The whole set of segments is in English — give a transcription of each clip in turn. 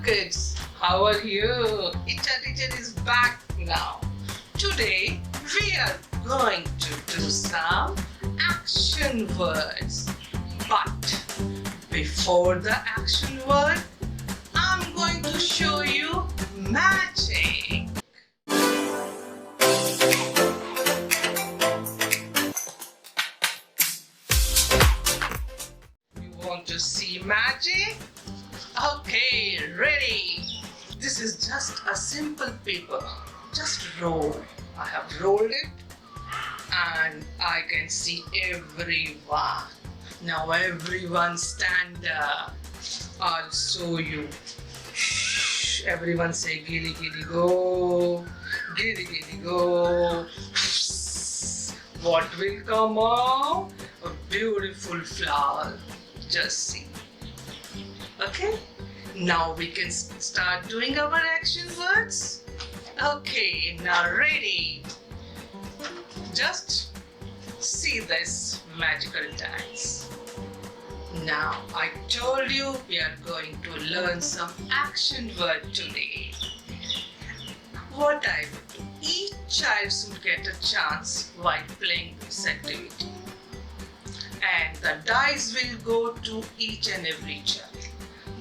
kids, how are you? Ichha teacher is back now. Today we are going to do some action words. But before the action word, I'm going to show you magic. You want to see magic? Okay, ready. This is just a simple paper. Just roll. I have rolled it and I can see everyone. Now everyone stand up. I'll show you. Shh. Everyone say gilly gilly go. Gilly gilly go. What will come out? A beautiful flower. Just see. Okay, now we can start doing our action words. Okay, now ready. Just see this magical dance. Now I told you we are going to learn some action word today. What I will do, each child should get a chance while playing this activity. And the dice will go to each and every child.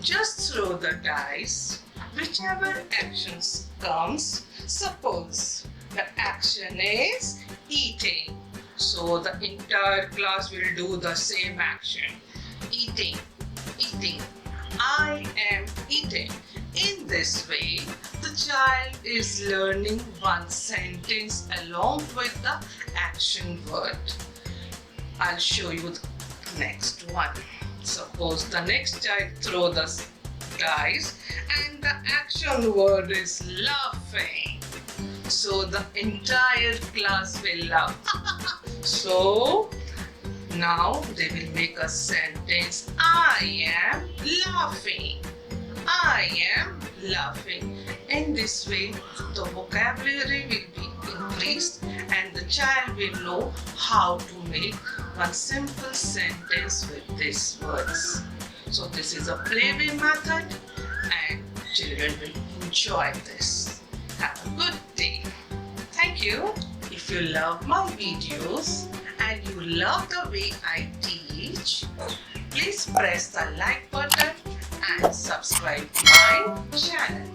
Just throw the dice, whichever actions comes. Suppose the action is eating. So the entire class will do the same action. Eating, eating, I am eating. In this way, the child is learning one sentence along with the action word. I'll show you the next one. Suppose the next child throw the dice and the action word is laughing. So the entire class will laugh. So now they will make a sentence. I am laughing. I am laughing. In this way, the vocabulary will be increased and the child will know how to make one simple sentence with these words. So this is a playway method and children will enjoy this. Have a good day. Thank you. If you love my videos and you love the way I teach, please press the like button and subscribe my channel.